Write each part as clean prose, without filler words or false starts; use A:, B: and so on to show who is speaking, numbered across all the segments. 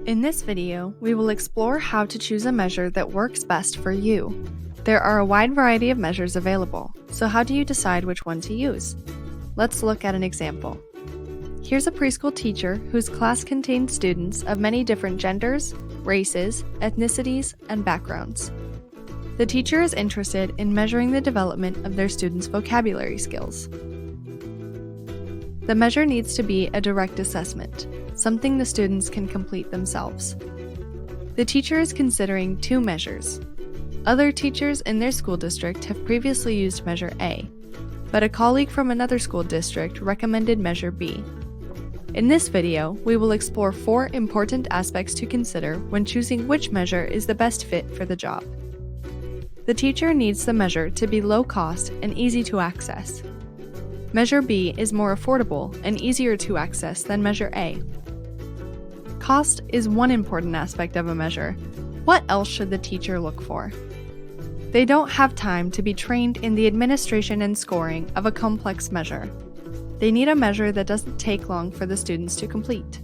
A: In this video, we will explore how to choose a measure that works best for you. There are a wide variety of measures available, so how do you decide which one to use? Let's look at an example. Here's a preschool teacher whose class contains students of many different genders, races, ethnicities, and backgrounds. The teacher is interested in measuring the development of their students' vocabulary skills. The measure needs to be a direct assessment, something the students can complete themselves. The teacher is considering two measures. Other teachers in their school district have previously used Measure A, but a colleague from another school district recommended Measure B. In this video, we will explore 4 important aspects to consider when choosing which measure is the best fit for the job. The teacher needs the measure to be low cost and easy to access. Measure B is more affordable and easier to access than Measure A. Cost is one important aspect of a measure. What else should the teacher look for? They don't have time to be trained in the administration and scoring of a complex measure. They need a measure that doesn't take long for the students to complete.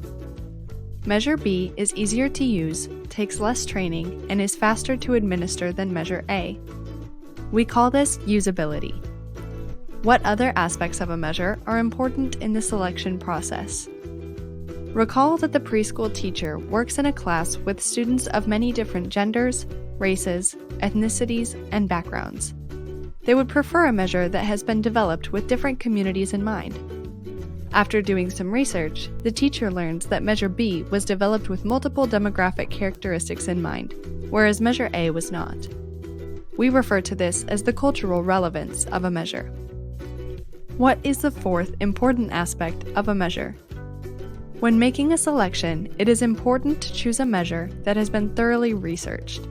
A: Measure B is easier to use, takes less training, and is faster to administer than Measure A. We call this usability. What other aspects of a measure are important in the selection process? Recall that the preschool teacher works in a class with students of many different genders, races, ethnicities, and backgrounds. They would prefer a measure that has been developed with different communities in mind. After doing some research, the teacher learns that Measure B was developed with multiple demographic characteristics in mind, whereas Measure A was not. We refer to this as the cultural relevance of a measure. What is the 4th important aspect of a measure? When making a selection, it is important to choose a measure that has been thoroughly researched.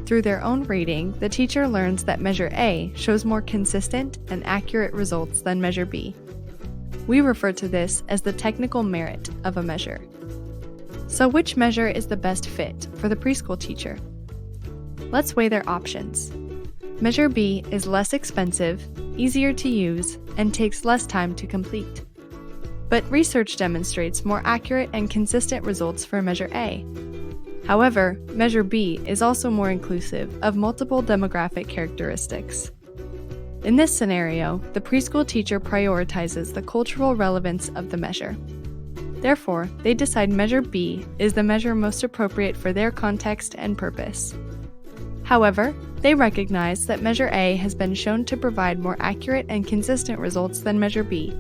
A: Through their own reading, the teacher learns that Measure A shows more consistent and accurate results than Measure B. We refer to this as the technical merit of a measure. So which measure is the best fit for the preschool teacher? Let's weigh their options. Measure B is less expensive, easier to use, and takes less time to complete. But research demonstrates more accurate and consistent results for Measure A. However, Measure B is also more inclusive of multiple demographic characteristics. In this scenario, the preschool teacher prioritizes the cultural relevance of the measure. Therefore, they decide Measure B is the measure most appropriate for their context and purpose. However, they recognize that Measure A has been shown to provide more accurate and consistent results than Measure B,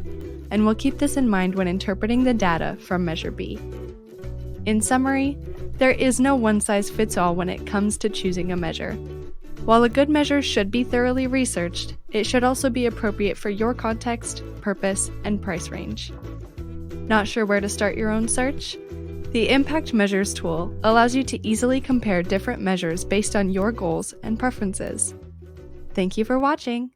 A: and will keep this in mind when interpreting the data from Measure B. In summary, there is no one-size-fits-all when it comes to choosing a measure. While a good measure should be thoroughly researched, it should also be appropriate for your context, purpose, and price range. Not sure where to start your own search? The Impact Measures tool allows you to easily compare different measures based on your goals and preferences. Thank you for watching!